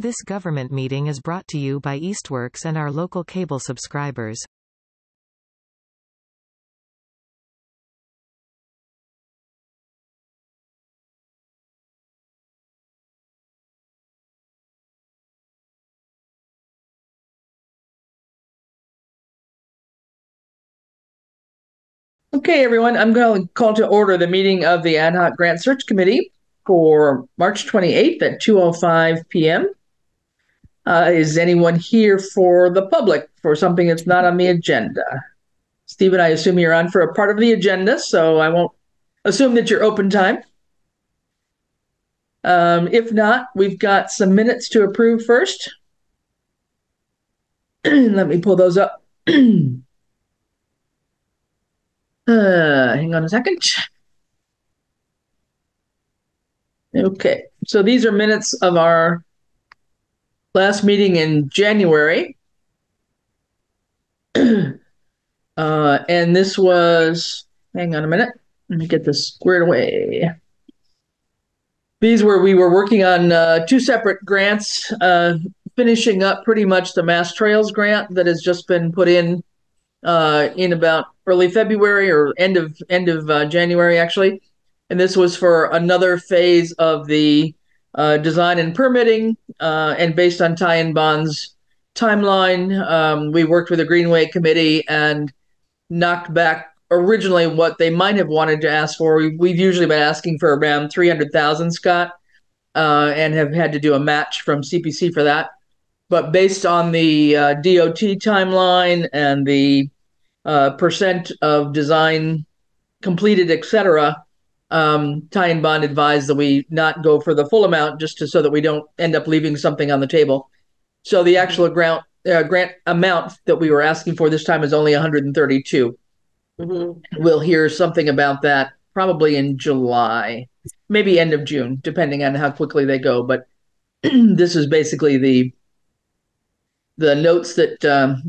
This government meeting is brought to you by Eastworks and our local cable subscribers. Okay, everyone, I'm going to call to order the meeting of the Ad Hoc Grant Search Committee for March 28th at 2:05 p.m. Is anyone here for the public for something that's not on the agenda? Stephen, I assume you're on for a part of the agenda, so I won't assume that you're open time. If not, we've got some minutes to approve first. Let me pull those up. Hang on a second. Okay, so these are minutes of our last meeting in January. And this was, hang on a minute, let me get this squared away. These we were working on two separate grants, finishing up pretty much the Mass Trails grant that has just been put in about early February or end of January, actually. And this was for another phase of the design and permitting, and based on tie-in bonds timeline, we worked with the Greenway Committee and knocked back originally what they might have wanted to ask for. We've usually been asking for around 300,000, Scott, and have had to do a match from CPC for that. But based on the DOT timeline and the percent of design completed, etc., tie-in bond advised that we not go for the full amount just so that we don't end up leaving something on the table. So the actual grant amount that we were asking for this time is only 132. Mm-hmm. We'll hear something about that probably in July, maybe end of June, depending on how quickly they go. But this is basically the notes that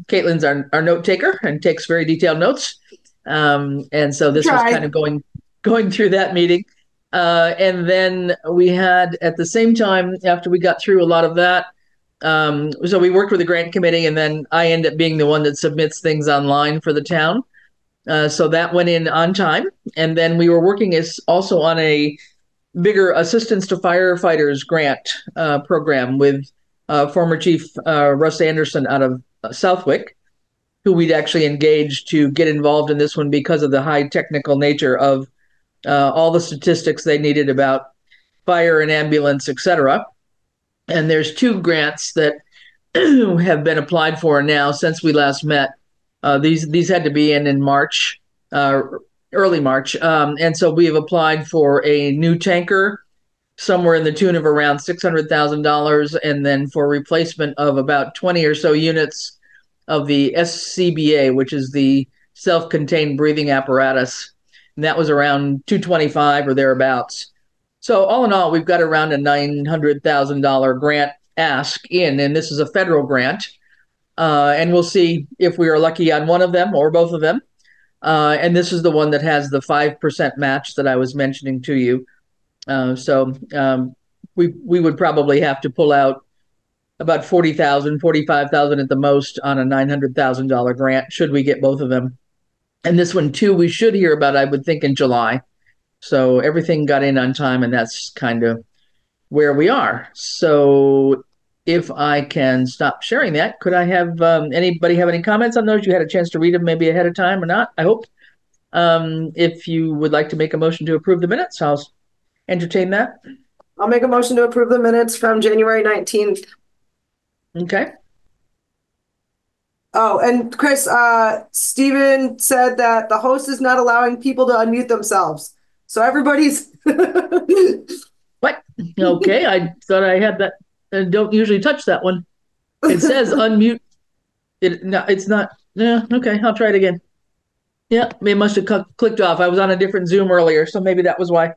Caitlin's our note taker and takes very detailed notes. And so this was kind of going through that meeting. And then we had at the same time, after we got through a lot of that, so we worked with the grant committee, and then I end up being the one that submits things online for the town. So that went in on time. And then we were working also on a bigger assistance to firefighters grant program with former Chief Russ Anderson out of Southwick, who we'd actually engaged to get involved in this one because of the high technical nature of all the statistics they needed about fire and ambulance, etc. And there's two grants that have been applied for now since we last met. These had to be in March, early March. And so we have applied for a new tanker somewhere in the tune of around $600,000, and then for replacement of about 20 or so units of the SCBA, which is the self-contained breathing apparatus. And that was around $225 or thereabouts. So all in all, we've got around a $900,000 grant ask in, and this is a federal grant. And we'll see if we are lucky on one of them or both of them. And this is the one that has the 5% match that I was mentioning to you. So we would probably have to pull out about $40,000, $45,000 at the most on a $900,000 grant, should we get both of them. And this one, too, we should hear about, I would think, in July. So everything got in on time, and that's kind of where we are. So if I can stop sharing that, could I have anybody have any comments on those? You had a chance to read them maybe ahead of time or not, I hope. If you would like to make a motion to approve the minutes, I'll entertain that. I'll make a motion to approve the minutes from January 19th. Okay. Oh, and Chris, Stephen said that the host is not allowing people to unmute themselves. So everybody's... What? Okay, I thought I had that. I don't usually touch that one. It says unmute. No, it's not. Yeah, okay, I'll try it again. Yeah, it must have clicked off. I was on a different Zoom earlier, so maybe that was why.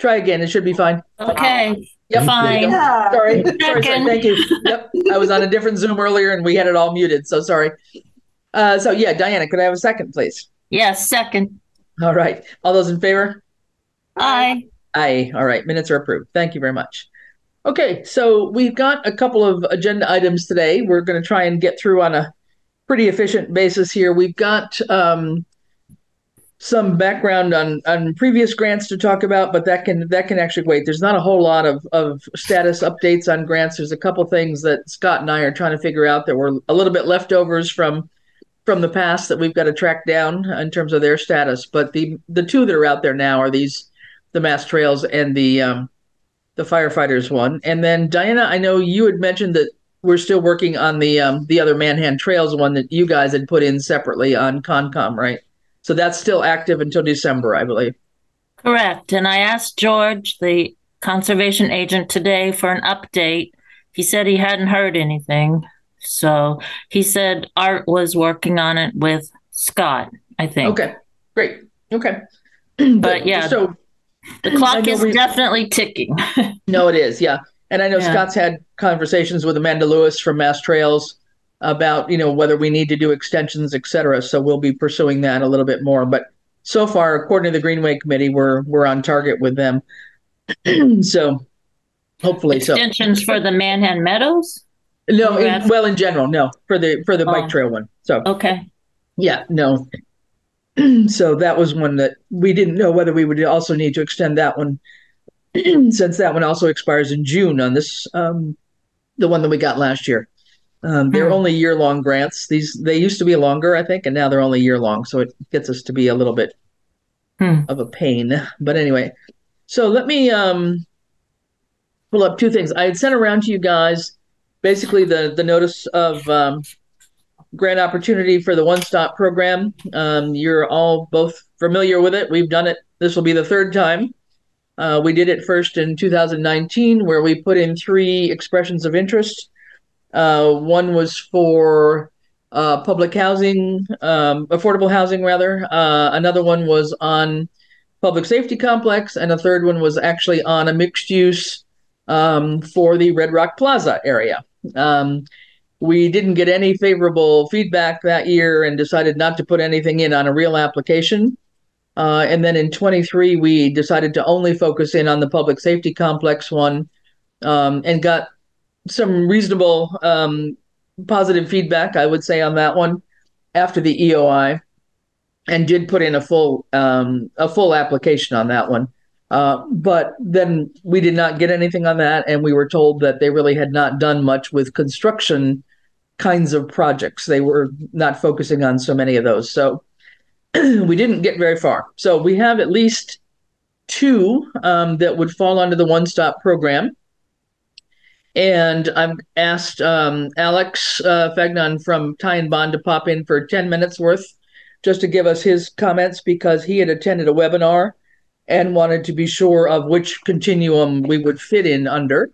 Try again. It should be fine. Okay. Yep. Fine. Yeah. Sorry. Thank you. Yep. I was on a different Zoom earlier and we had it all muted. So sorry. So yeah, Diana, could I have a second, please? Yes, second. All right. All those in favor? Aye. Aye. All right. Minutes are approved. Thank you very much. Okay, so we've got a couple of agenda items today. We're going to try and get through on a pretty efficient basis here. We've got some background on previous grants to talk about, but that can actually wait. There's not a whole lot of status updates on grants. There's a couple things that Scott and I are trying to figure out that were a little bit leftovers from the past that we've got to track down in terms of their status. But the two that are out there now are the mass trails and the firefighters one. And then Diana, I know you had mentioned that we're still working on the other Manhan Trails one that you guys had put in separately on Concom, right? So that's still active until December, I believe. Correct. And I asked George, the conservation agent, today for an update. He said he hadn't heard anything. So he said Art was working on it with Scott, I think. Okay, great. Okay. But yeah, So the clock is definitely ticking. no, it is, yeah. And I know Scott's had conversations with Amanda Lewis from Mass Trails about, whether we need to do extensions, et cetera. So we'll be pursuing that a little bit more. But so far, according to the Greenway Committee, we're on target with them. So hopefully extensions for the Manhan Meadows? No, in general, no, for the bike trail one. So okay. Yeah, no. So that was one that we didn't know whether we would also need to extend that one since that one also expires in June on this the one that we got last year. They're only year-long grants. They used to be longer, I think, and now they're only year-long. So it gets us to be a little bit of a pain. But anyway, so let me pull up two things. I had sent around to you guys basically the notice of grant opportunity for the one-stop program. You're all both familiar with it. We've done it. This will be the third time. We did it first in 2019, where we put in 3 expressions of interest. One was for public housing, affordable housing, rather. Another one was on public safety complex, and a third one was actually on a mixed use for the Red Rock Plaza area. We didn't get any favorable feedback that year and decided not to put anything in on a real application. And then in 23, we decided to only focus in on the public safety complex one and got some reasonable positive feedback, I would say, on that one after the EOI, and did put in a full application on that one. But then we did not get anything on that, and we were told that they really had not done much with construction kinds of projects. They were not focusing on so many of those. So we didn't get very far. So we have at least 2 that would fall under the one-stop program. And I've asked Alex Fagnon from Ty and Bond to pop in for 10 minutes worth just to give us his comments, because he had attended a webinar and wanted to be sure of which continuum we would fit in under.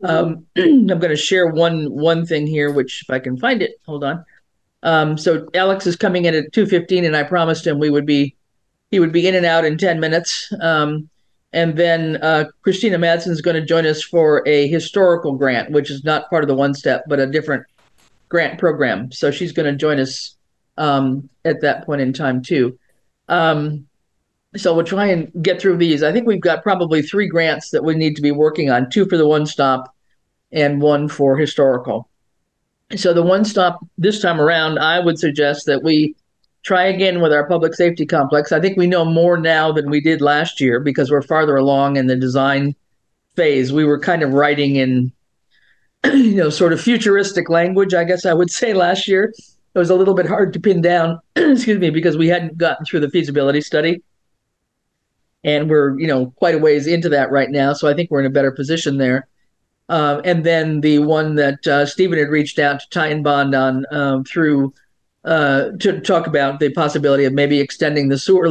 I'm going to share one thing here, which if I can find it, hold on. So Alex is coming in at 2:15, and I promised him he would be in and out in 10 minutes. And then Christina Madsen is going to join us for a historical grant, which is not part of the One Step, but a different grant program. So she's going to join us at that point in time too. So we'll try and get through these. I think we've got probably 3 grants that we need to be working on, 2 for the One Stop and 1 for historical. So the One Stop this time around, I would suggest that we try again with our public safety complex. I think we know more now than we did last year because we're farther along in the design phase. We were kind of writing in, sort of futuristic language, I guess I would say last year. It was a little bit hard to pin down, excuse me, because we hadn't gotten through the feasibility study. And we're, quite a ways into that right now. So I think we're in a better position there. And then the one that Stephen had reached out to Ty and Bond on through to talk about the possibility of maybe extending the sewer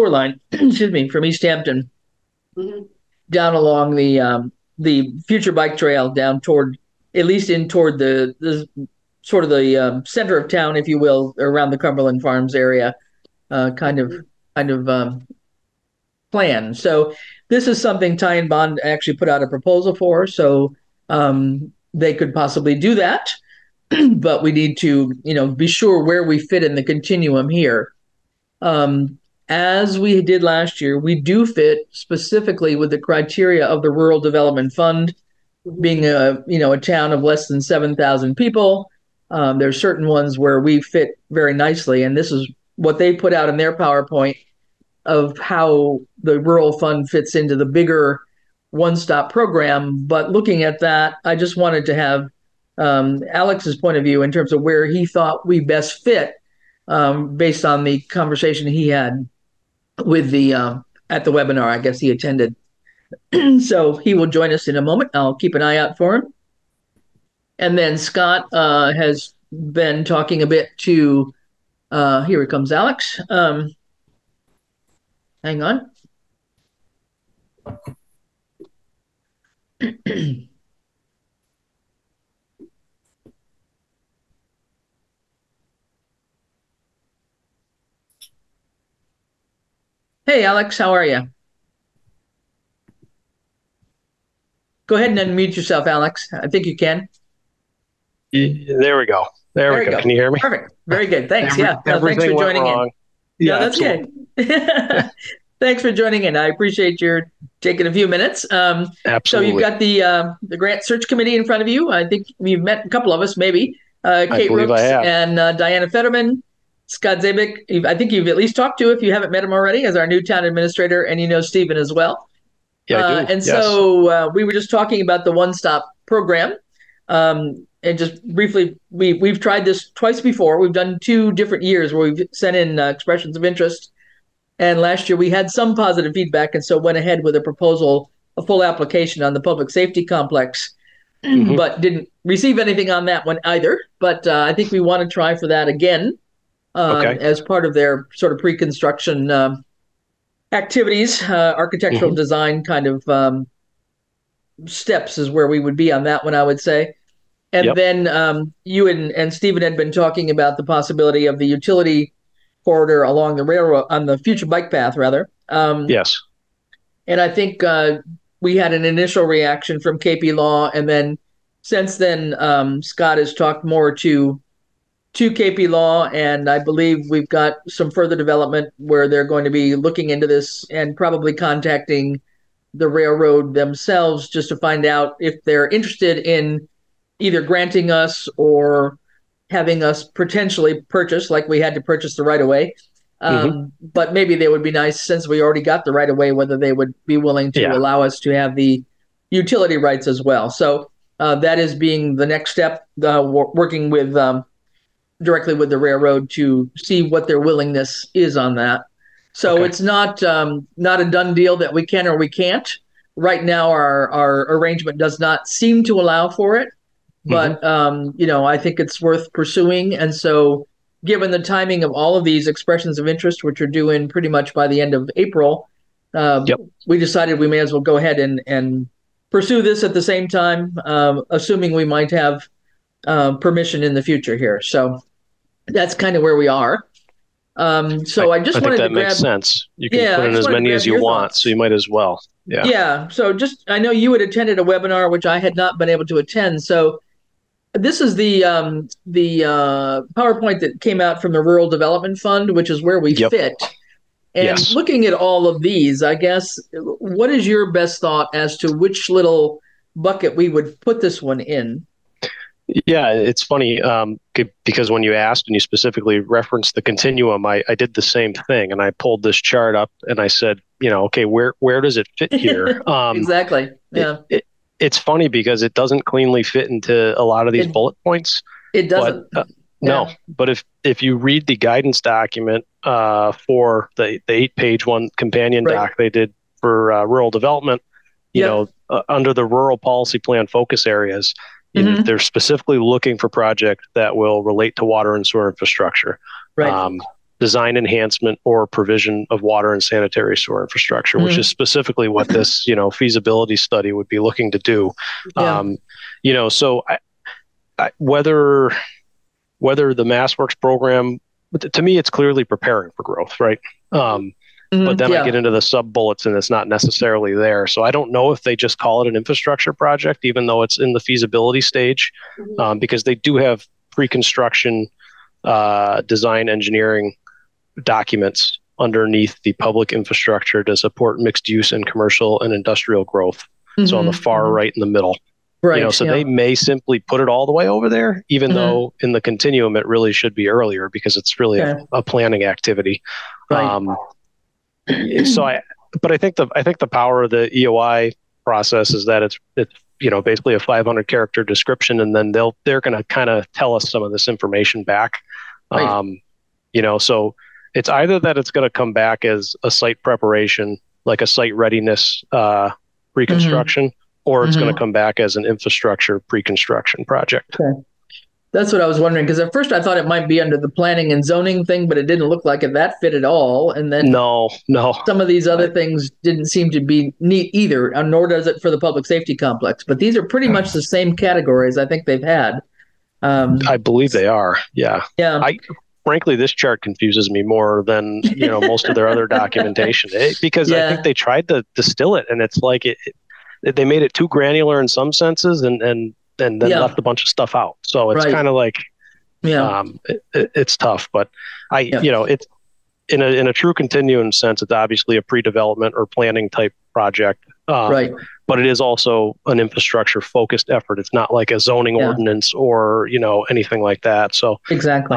line, excuse me, from East Hampton down along the future bike trail down toward, at least in toward the sort of the center of town, if you will, around the Cumberland Farms area, kind of plan. So this is something Ty and Bond actually put out a proposal for. So they could possibly do that. But we need to, be sure where we fit in the continuum here. As we did last year, we do fit specifically with the criteria of the Rural Development Fund being a town of less than 7,000 people, there's certain ones where we fit very nicely, and this is what they put out in their PowerPoint of how the rural fund fits into the bigger one-stop program. But looking at that, I just wanted to have Alex's point of view in terms of where he thought we best fit, based on the conversation he had with the at the webinar. I guess he attended. So he will join us in a moment. I'll keep an eye out for him. And then Scott has been talking a bit to, here he comes, Alex. Hang on. Hey, Alex, how are you? Go ahead and unmute yourself, Alex. I think you can. There we go. There we go. Can you hear me? Perfect. Very good. Thanks. Thanks for joining in. Yeah, no, that's good. Thanks for joining in. I appreciate your taking a few minutes. Absolutely. So you've got the grant search committee in front of you. I think you've met a couple of us, maybe. Kate Rooks and Diana Fetterman, Scott Zabik. I think you've at least talked to, if you haven't met him already, as our new town administrator, and you know Stephen as well. Yeah, I do. And so we were just talking about the one-stop program. And just briefly, we've tried this twice before. We've done 2 different years where we've sent in expressions of interest. And last year we had some positive feedback, and so went ahead with a proposal, a full application on the public safety complex, but didn't receive anything on that one either. But I think we want to try for that again, as part of their sort of pre-construction activities, architectural design kind of steps is where we would be on that one, I would say. And then you and Stephen had been talking about the possibility of the utility corridor along the railroad, on the future bike path, rather. Yes. And I think we had an initial reaction from KP Law, and then since then, Scott has talked more to KP Law, and I believe we've got some further development where they're going to be looking into this and probably contacting the railroad themselves just to find out if they're interested in either granting us or having us potentially purchase, like we had to purchase the right of way. But maybe they would be nice, since we already got the right of way, whether they would be willing to allow us to have the utility rights as well. So that is being the next step, working with directly with the railroad to see what their willingness is on that. So it's not a done deal that we can or we can't. Right now, our arrangement does not seem to allow for it. But, I think it's worth pursuing. And so given the timing of all of these expressions of interest, which are due in pretty much by the end of April, we decided we may as well go ahead and pursue this at the same time, assuming we might have permission in the future here. So that's kind of where we are. I just wanted to grab... that makes sense. You can put in as many as you want, so you might as well. Yeah. So I know you had attended a webinar, which I had not been able to attend. So this is the PowerPoint that came out from the Rural Development Fund, which is where we fit. And looking at all of these, I guess, what is your best thought as to which little bucket we would put this one in? Yeah, it's funny because when you asked and you specifically referenced the continuum, I did the same thing, and I pulled this chart up and I said, okay, where does it fit here? Exactly. Yeah. It's funny because it doesn't cleanly fit into a lot of these bullet points. It doesn't. No, but if you read the guidance document for the 8-page one companion doc they did for rural development, under the rural policy plan focus areas, they're specifically looking for projects that will relate to water and sewer infrastructure. Right. Design enhancement or provision of water and sanitary sewer infrastructure, which is specifically what this, feasibility study would be looking to do. So whether the MassWorks program, to me, it's clearly preparing for growth, right? But then I get into the sub bullets and it's not necessarily there. So I don't know if they just call it an infrastructure project, even though it's in the feasibility stage, because they do have pre-construction design engineering documents underneath the public infrastructure to support mixed use and commercial and industrial growth. So on the far right in the middle. Right. So they may simply put it all the way over there, even Mhm. though in the continuum it really should be earlier because it's really Okay. a planning activity. Right. But I think the power of the EOI process is that it's basically a 500 character description, and then they're going to kind of tell us some of this information back. Right. So it's either that it's going to come back as a site preparation, like a site readiness reconstruction, or it's going to come back as an infrastructure pre-construction project. Okay. That's what I was wondering, because at first I thought it might be under the planning and zoning thing, but it didn't look like that fit at all. And then no, some of these other things didn't seem to be neat either, nor does it for the public safety complex. But these are pretty much the same categories I think they've had. I believe they are. Yeah. Yeah. Frankly, this chart confuses me more than most of their other documentation because I think they tried to distill it, and it's like they made it too granular in some senses, and then left a bunch of stuff out. So it's kind of like, it's tough. But it's in a true continuum sense. It's obviously a pre-development or planning type project. Right. But it is also an infrastructure focused effort. It's not like a zoning ordinance or, anything like that. So exactly.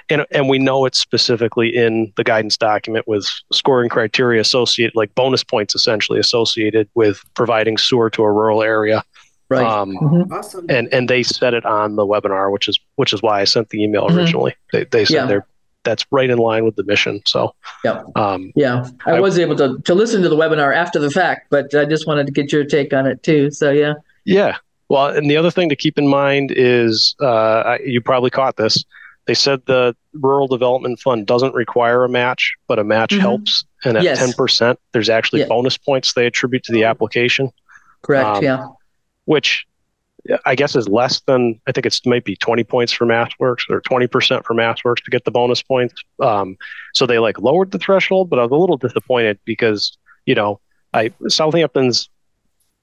And we know it's specifically in the guidance document with scoring criteria associated, like bonus points essentially associated with providing sewer to a rural area. Right. Awesome. And they said it on the webinar, which is why I sent the email originally. They said that's right in line with the mission. So, I was able to listen to the webinar after the fact, but I just wanted to get your take on it too. So, yeah. Yeah. Well, and the other thing to keep in mind is you probably caught this. They said the Rural Development Fund doesn't require a match, but a match helps. And at 10%, there's actually bonus points they attribute to the application. Correct. Which I guess is less than, I think it's might be 20 points for MassWorks or 20% for MassWorks to get the bonus points. So they lowered the threshold, but I was a little disappointed because, Southampton's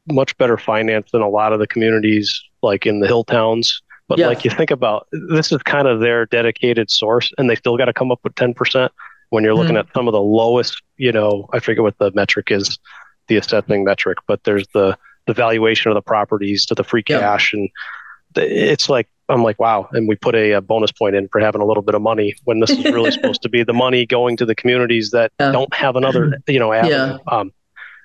much better financed than a lot of the communities like in the hill towns. But you think about, this is kind of their dedicated source, and they still got to come up with 10% when you're looking at some of the lowest, I forget what the metric is, the assessing metric, but there's the valuation of the properties to the free cash. And it's like, I'm like, wow. And we put a bonus point in for having a little bit of money when this is really supposed to be the money going to the communities that don't have another, avenue.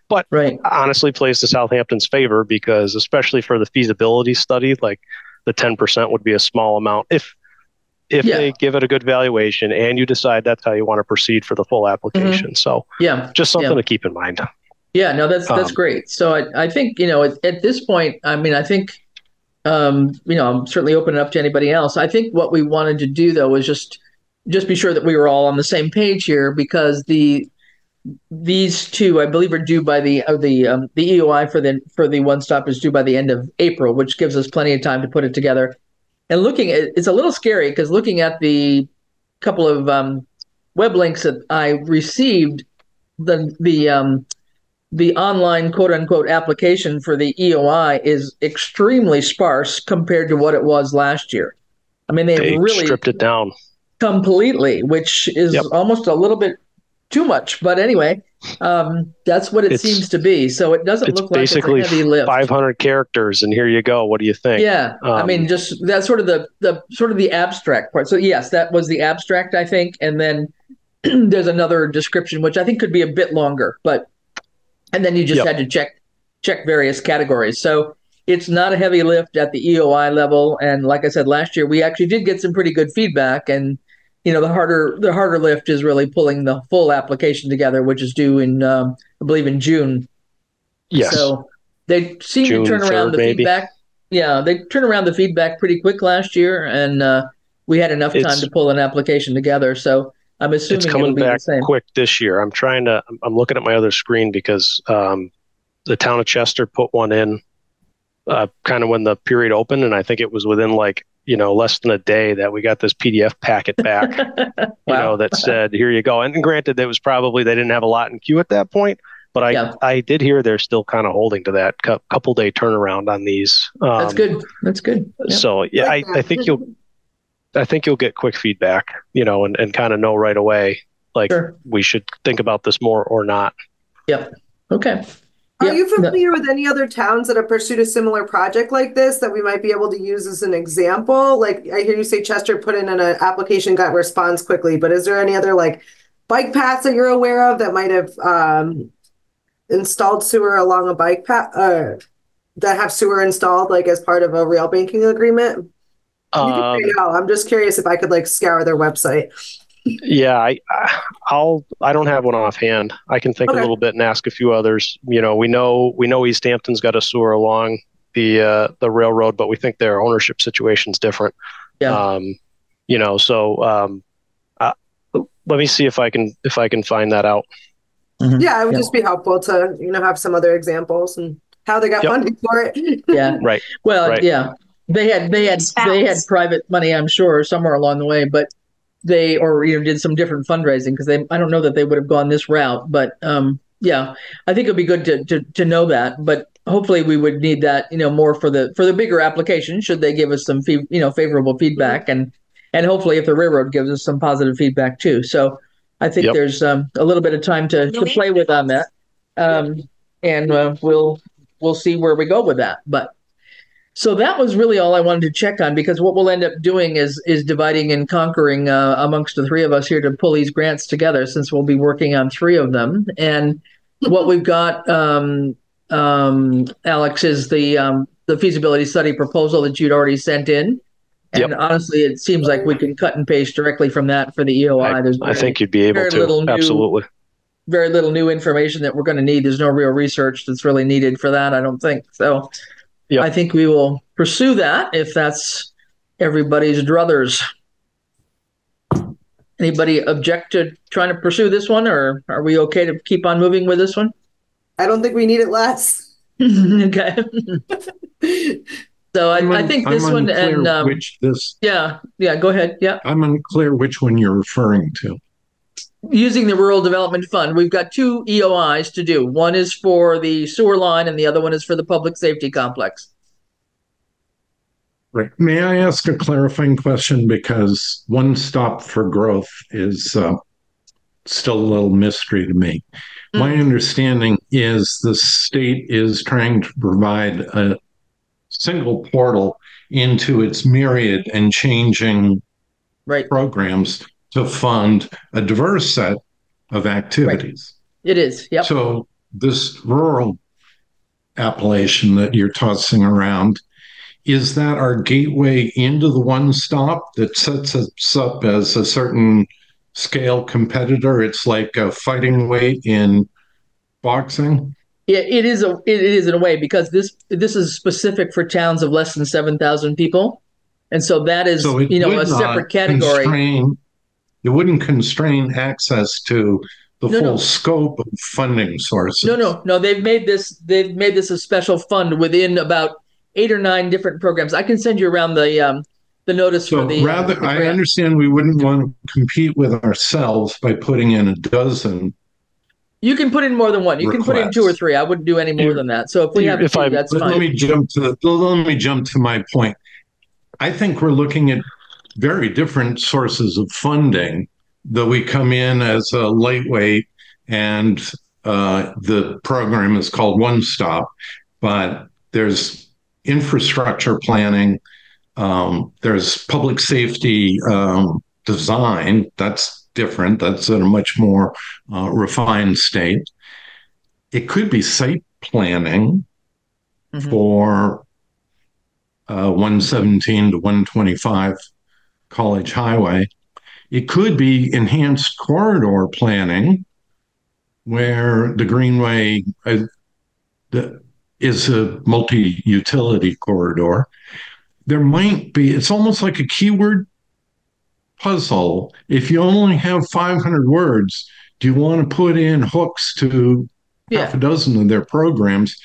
But honestly plays to Southampton's favor because especially for the feasibility study, like the 10% would be a small amount. If they give it a good valuation and you decide that's how you want to proceed for the full application. So just something to keep in mind. Yeah, no, that's great. So I think, at this point, I mean, I think, I'm certainly opening up to anybody else. I think what we wanted to do, though, was just be sure that we were all on the same page here, because these two, I believe, are due by the EOI for the one stop is due by the end of April, which gives us plenty of time to put it together. And it's a little scary because looking at the couple of web links that I received, the online quote unquote application for the EOI is extremely sparse compared to what it was last year. I mean, they really stripped it down completely, which is almost a little bit too much. But anyway, that's what it seems to be. So it doesn't look like it's a heavy lift. 500 characters, and here you go. What do you think? Yeah, I mean, just that's sort of the abstract part. So yes, that was the abstract, I think, and then there's another description which I think could be a bit longer, and then you just had to check various categories. So it's not a heavy lift at the EOI level. And like I said, last year, we actually did get some pretty good feedback. And, the harder lift is really pulling the full application together, which is due in, I believe, in June. Yes. So they seem to turn around the feedback. Yeah, they turn around the feedback pretty quick last year. And we had enough time to pull an application together. So I'm assuming it's coming back quick this year. I'm looking at my other screen because the town of Chester put one in kind of when the period opened. And I think it was within less than a day that we got this PDF packet back, that said, here you go. And granted, that was probably, they didn't have a lot in queue at that point, but I did hear they're still kind of holding to that couple day turnaround on these. That's good. Yep. So I think you'll get quick feedback, and kind of know right away, we should think about this more or not. Yep. Okay. Are you familiar with any other towns that have pursued a similar project like this that we might be able to use as an example? Like I hear you say Chester put in an application, got response quickly, but is there any other like bike paths that you're aware of that might have installed sewer along a bike path that have sewer installed like as part of a rail banking agreement? You can say no. I'm just curious if I could like scour their website. Yeah, I don't have one offhand. I can think a little bit and ask a few others. We know East Hampton's got a sewer along the railroad, but we think their ownership situation's different. Yeah. Let me see if I can find that out. Mm-hmm. Yeah, it would just be helpful to have some other exampls and how they got funding for it. Yeah. Right. Well, yeah. They had private money, I'm sure, somewhere along the way, but they did some different fundraising because I don't know that they would have gone this route, but yeah, I think it'd be good to know that. But hopefully, we would need that more for the bigger application. Should they give us some favorable feedback, and hopefully if the railroad gives us some positive feedback too. So I think there's a little bit of time to play with on that, and we'll see where we go with that. But. So that was really all I wanted to check on, because what we'll end up doing is dividing and conquering amongst the three of us here to pull these grants together, since we'll be working on 3 of them. And what we've got, Alex, is the feasibility study proposal that you'd already sent in. And honestly, it seems like we can cut and paste directly from that for the EOI. I think you'd be able to. Absolutely. Very little new information that we're going to need. There's no real research that's really needed for that, I don't think. So I think we will pursue that if that's everybody's druthers. Anybody object to trying to pursue this one, or are we okay to keep on moving with this one? I don't think we need it less. Okay. So I think this one and go ahead. Yeah. I'm unclear which one you're referring to. Using the Rural Development Fund, we've got 2 EOIs to do. One is for the sewer line and the other one is for the public safety complex. Right. May I ask a clarifying question? Because One Stop for Growth is still a little mystery to me. My understanding is the state is trying to provide a single portal into its myriad and changing programs to fund a diverse set of activities. It is, yep. So this rural appellation that you're tossing around, is that our gateway into the One Stop that sets us up as a certain scale competitor? It's like a fighting weight in boxing? Yeah, it is in a way, because this is specific for towns of less than 7,000 people. And so that is, a separate category. It wouldn't constrain access to the full scope of funding sources. No. They've made this a special fund within about 8 or 9 different programs. I can send you around the notice for the. I understand we wouldn't want to compete with ourselves by putting in a dozen. You can put in more than one. You can put in 2 or 3. I wouldn't do any more than that. So if we have 2, that's fine. Let me jump to my point. I think we're looking at very different sources of funding, though we come in as a lightweight and the program is called One Stop, but there's infrastructure planning, there's public safety design, that's different, that's in a much more refined state. It could be site planning for 117 to 125 College Highway. It could be enhanced corridor planning, where the Greenway is a multi-utility corridor. There might be, it's almost like a keyword puzzle. If you only have 500 words, do you want to put in hooks to half a dozen of their programs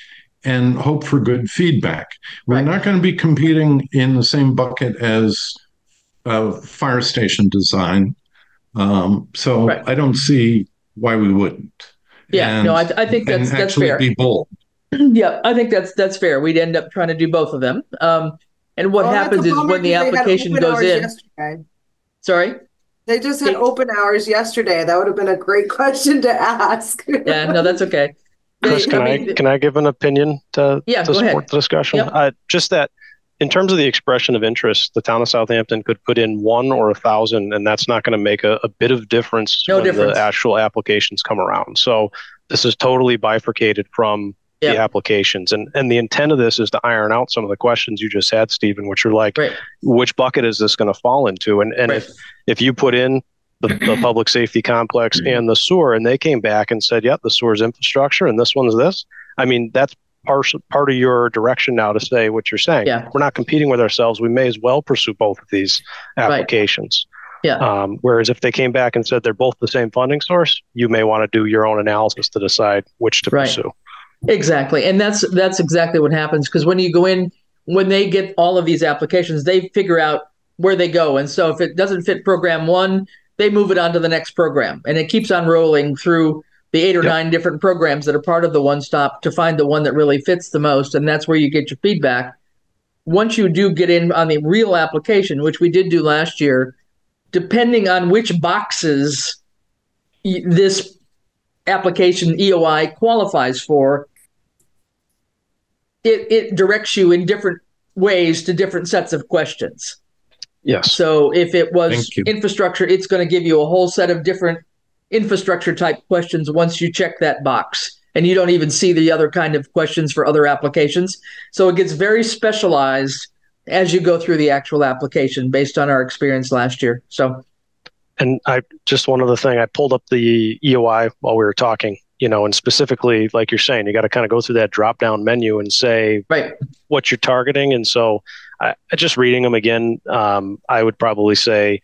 and hope for good feedback? We're not going to be competing in the same bucket as fire station design. I don't see why we wouldn't. Yeah, I think that's fair. Be bold. Yeah, I think that's fair. We'd end up trying to do both of them. And what happens is when the application goes in. Yesterday. Sorry? They just had open hours yesterday. That would have been a great question to ask. Yeah, no, that's okay. Chris, can I give an opinion to support the discussion? Yep. Just that in terms of the expression of interest, the town of Southampton could put in 1 or 1,000, and that's not going to make a bit of difference the actual applications come around. So this is totally bifurcated from the applications. And the intent of this is to iron out some of the questions you just had, Stephen, which are like, which bucket is this going to fall into? And if you put in the public safety complex and the sewer, and they came back and said, yep, the sewer's infrastructure and this one's this, I mean, that's part of your direction now to say what you're saying. Yeah. We're not competing with ourselves. We may as well pursue both of these applications. Yeah. Whereas if they came back and said they're both the same funding source, you may want to do your own analysis to decide which to pursue. Exactly. And that's exactly what happens, because when you go in, when they get all of these applications, they figure out where they go. And so if it doesn't fit program 1, they move it on to the next program, and it keeps on rolling through the 8 or 9 different programs that are part of the one stop to find the one that really fits the most. And that's where you get your feedback. Once you do get in on the real application, which we did do last year, depending on which boxes this application EOI qualifies for, it directs you in different ways to different sets of questions. Yes. So if it was infrastructure, it's going to give you a whole set of different infrastructure type questions once you check that box, and you don't even see the other kind of questions for other applications. So it gets very specialized as you go through the actual application based on our experience last year. So, and one other thing, I pulled up the EOI while we were talking, and specifically, like you're saying, you got to kind of go through that drop down menu and say what you're targeting. And so just reading them again, I would probably say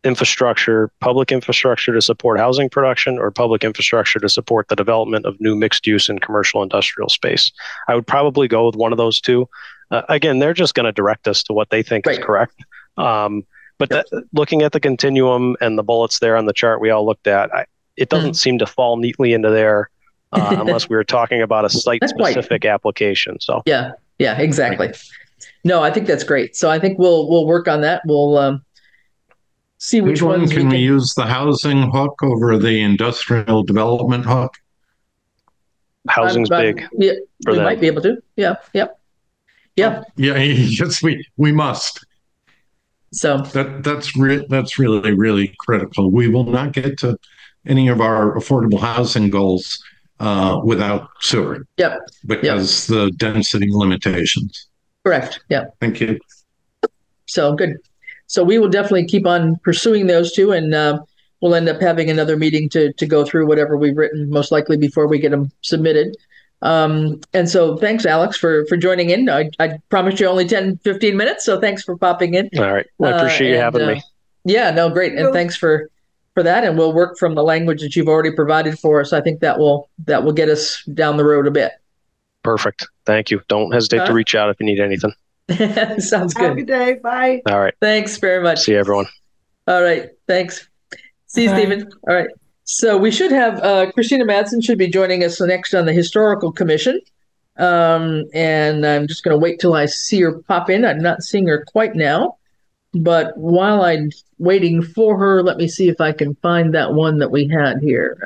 infrastructure, public infrastructure to support housing production, or public infrastructure to support the development of new mixed use and commercial industrial space. I would probably go with one of those two. Again, they're just going to direct us to what they think is correct. But looking at the continuum and the bullets there on the chart we all looked at, it doesn't seem to fall neatly into there unless we were talking about a site-specific application. So yeah, exactly. No, I think that's great. So I think we'll work on that. We'll see which ones can we use the housing hook over the industrial development hook? Housing's big. Yeah, we might be able to. Yeah. Yes, we must. So that's really, really critical. We will not get to any of our affordable housing goals without sewer. Because the density limitations. Correct. Yeah. Thank you. So good. So we will definitely keep on pursuing those two, and we'll end up having another meeting to go through whatever we've written, most likely before we get them submitted. And so thanks, Alex, for joining in. I promised you only 10-15 minutes, so thanks for popping in. All right. Well, I appreciate you having me. Yeah, no, great. And thanks for that. And we'll work from the language that you've already provided for us. I think that will get us down the road a bit. Perfect. Thank you. Don't hesitate to reach out if you need anything. Sounds good. Have a good day. Bye. All right. Thanks very much. See you, everyone. All right. Thanks. See you, Stephen. All right. So we should have Christina Madsen should be joining us next on the Historical Commission. And I'm just going to wait till I see her pop in. I'm not seeing her quite now. But while I'm waiting for her, let me see if I can find that one that we had here.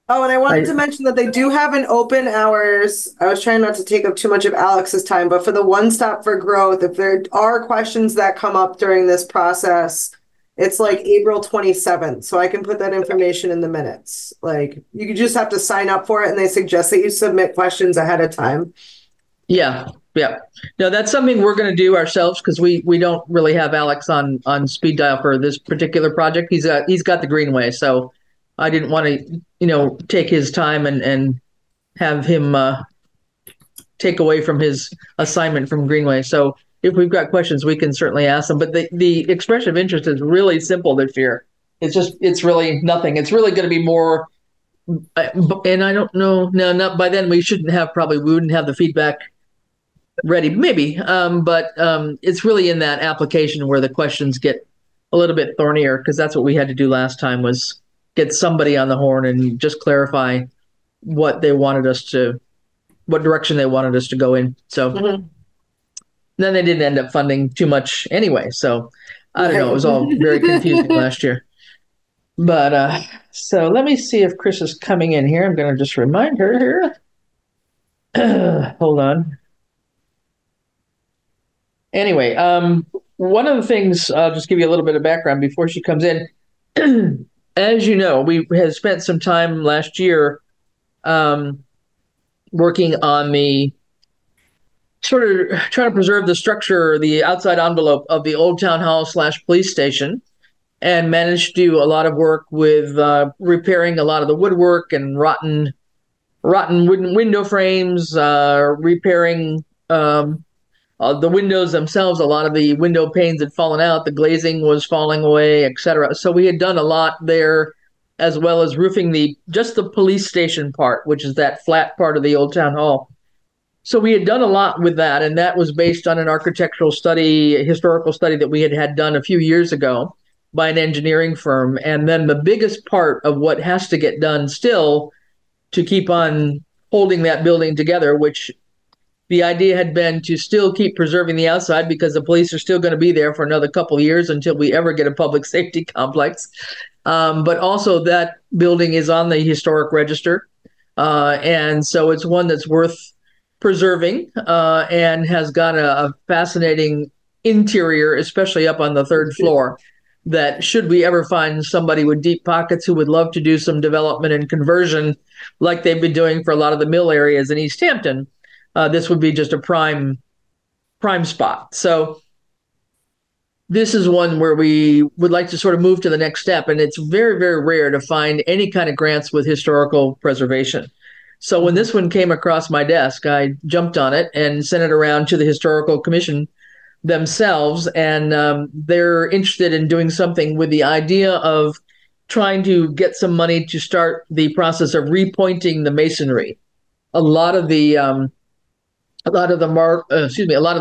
And I wanted to mention that they do have an open hours. I was trying not to take up too much of Alex's time, but for the One Stop for Growth, if there are questions that come up during this process, it's like April 27th. So I can put that information in the minutes. Like, you just have to sign up for it, and they suggest that you submit questions ahead of time. Yeah. No, that's something we're going to do ourselves, because we don't really have Alex on speed dial for this particular project. He's got the Greenway, so I didn't want to, take his time and have him take away from his assignment from Greenway. So if we've got questions, we can certainly ask them. But the expression of interest is really simple this year. It's really nothing. It's really going to be more, and I don't know. No, not by then. We wouldn't have the feedback ready, maybe. But it's really in that application where the questions get a little bit thornier, because that's what we had to do last time, was get somebody on the horn and just clarify what direction they wanted us to go in. So then they didn't end up funding too much anyway. So I don't know. It was all very confusing last year. But so let me see if Chris is coming in here. I'm going to just remind her here. Hold on. Anyway, one of the things, I'll just give you a little bit of background before she comes in. As you know, we had spent some time last year working on the sort of trying to preserve the structure, the outside envelope of the old town hall / police station, and managed to do a lot of work with repairing a lot of the woodwork and rotten wooden window frames, repairing the windows themselves. A lot of the window panes had fallen out, the glazing was falling away, etc. So we had done a lot there, as well as roofing just the police station part, which is that flat part of the old town hall. So we had done a lot with that, and that was based on an architectural study, a historical study that we had done a few years ago by an engineering firm. And then the biggest part of what has to get done still to keep on holding that building together, which the idea had been to still keep preserving the outside because the police are still going to be there for another couple of years until we ever get a public safety complex. But also that building is on the historic register. And so it's one that's worth preserving and has got a fascinating interior, especially up on the third floor, that should we ever find somebody with deep pockets who would love to do some development and conversion like they've been doing for a lot of the mill areas in East Hampton, this would be just a prime spot. So this is one where we would like to sort of move to the next step, and it's very, very rare to find any kind of grants with historical preservation. So when this one came across my desk, I jumped on it and sent it around to the Historical Commission themselves, and they're interested in doing something with the idea of trying to get some money to start the process of repointing the masonry. A lot of the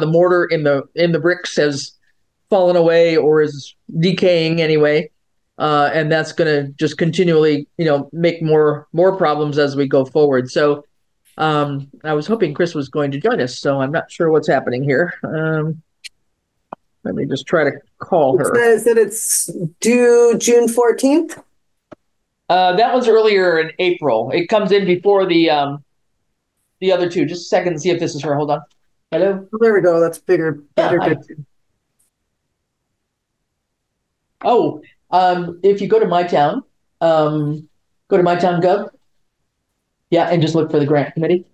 mortar in the bricks has fallen away or is decaying anyway. And that's going to just continually, make more problems as we go forward. So I was hoping Chris was going to join us, so I'm not sure what's happening here. Let me just try to call her. It says that it's due June 14th. That was earlier in April. It comes in before the other two. Just a second and see if this is her. Hold on. Hello? Oh, there we go. That's bigger. Good. Oh, if you go to My Town, go to MyTown.gov. Yeah, and just look for the grant committee.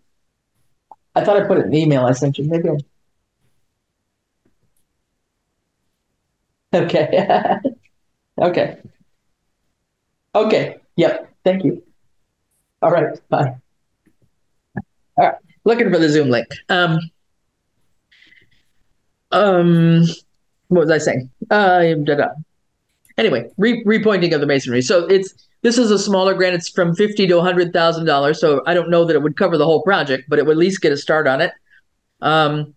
I thought I put it in the email I sent you. Maybe Okay. Okay. Okay. Yep. Thank you. All right. Bye. All right. Looking for the Zoom link. What was I saying? Anyway, repointing of the masonry. So this is a smaller grant. It's from $50,000 to $100,000. So I don't know that it would cover the whole project, but it would at least get a start on it. And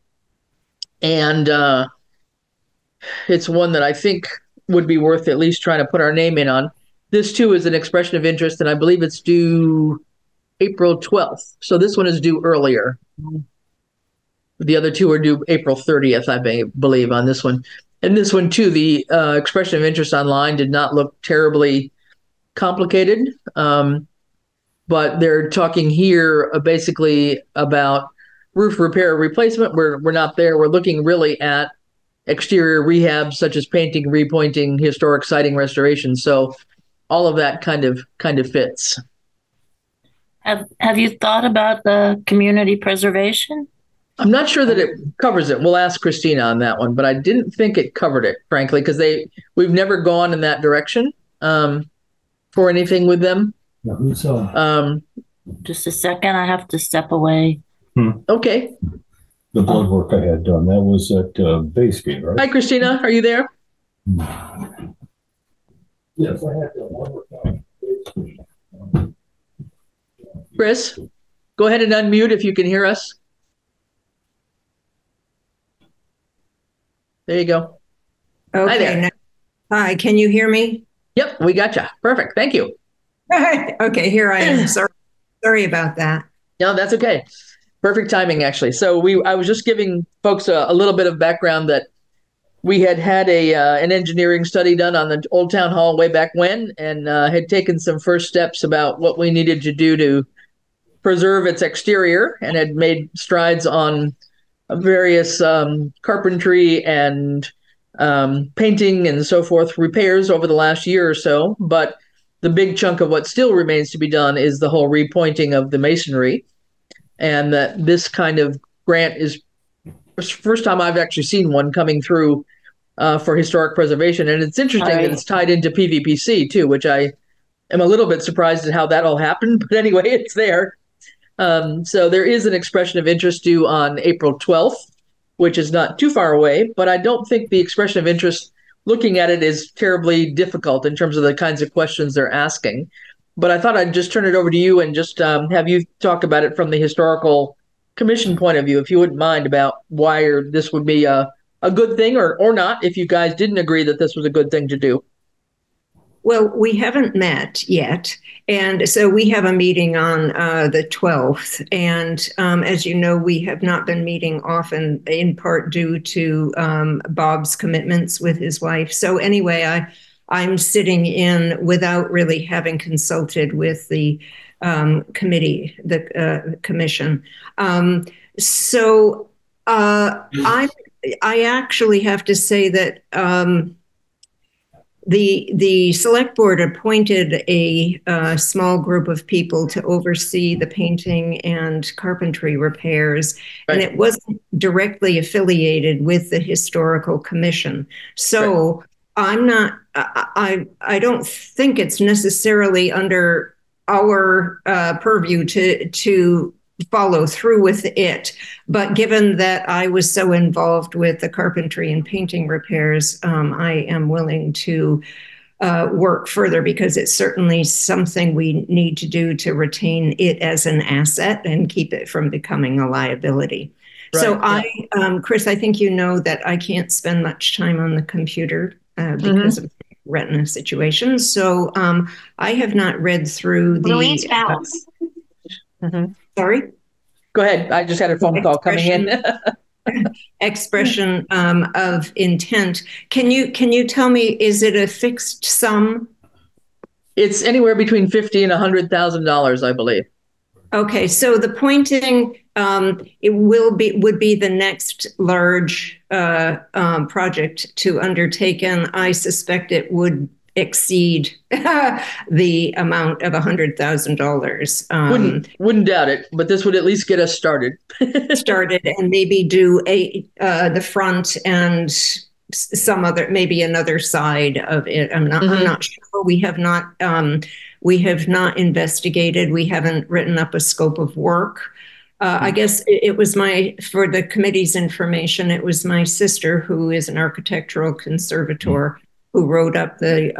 it's one that I think would be worth at least trying to put our name in on. This too is an expression of interest, and I believe it's due April 12th. So this one is due earlier. The other two are due April 30th, I believe, on this one. And this one too, the expression of interest online did not look terribly complicated. But they're talking here basically about roof repair replacement. We're not there. We're looking really at exterior rehab, such as painting, repointing, historic siding restoration. So all of that kind of fits. Have you thought about the community preservation? I'm not sure that it covers it. We'll ask Christina on that one, but I didn't think it covered it, frankly, because we've never gone in that direction for anything with them. Just a second, I have to step away. Okay. The blood work I had done, that was at Baysgate, right? Hi, Christina. Are you there? Yes, I had done blood work. Chris, go ahead and unmute if you can hear us. There you go. Okay. Hi there. Hi, can you hear me? Yep, we got you. Perfect. Thank you. Okay, here I am. Sorry about that. No, that's okay. Perfect timing, actually. So I was just giving folks a little bit of background that we had an engineering study done on the Old Town Hall way back when, and had taken some first steps about what we needed to do to preserve its exterior and had made strides on various carpentry and painting and so forth repairs over the last year or so. But the big chunk of what still remains to be done is the whole repointing of the masonry. And that this kind of grant is the first time I've actually seen one coming through for historic preservation. And it's interesting that it's tied into PVPC too, which I am a little bit surprised at how that all happened. But anyway, it's there. So there is an expression of interest due on April 12th, which is not too far away. But I don't think the expression of interest looking at it is terribly difficult in terms of the kinds of questions they're asking. But I thought I'd just turn it over to you and just have you talk about it from the historical commission point of view, if you wouldn't mind, about why this would be a good thing or not, if you guys didn't agree that this was a good thing to do. Well, we haven't met yet. And so we have a meeting on the 12th. And as you know, we have not been meeting often, in part due to Bob's commitments with his wife. So anyway, I'm sitting in without really having consulted with the committee, the commission. I actually have to say that the select board appointed a small group of people to oversee the painting and carpentry repairs, and it wasn't directly affiliated with the historical commission. So I'm not. I don't think it's necessarily under our purview to follow through with it. But given that I was so involved with the carpentry and painting repairs, I am willing to work further, because it's certainly something we need to do to retain it as an asset and keep it from becoming a liability. Chris, I think you know that I can't spend much time on the computer because of retina situations. So I have not read through the... Sorry? Go ahead. I just had a phone call coming in. Expression of intent. Can you tell me, is it a fixed sum? It's anywhere between $50,000 and $100,000, I believe. Okay, so the pointing would be the next large project to undertake, and I suspect it would exceed the amount of $100,000. Wouldn't doubt it, but this would at least get us started. And maybe do the front and some other, maybe another side of it. I'm not sure. We have not investigated. We haven't written up a scope of work. I guess it was for the committee's information, it was my sister, who is an architectural conservator, who wrote up the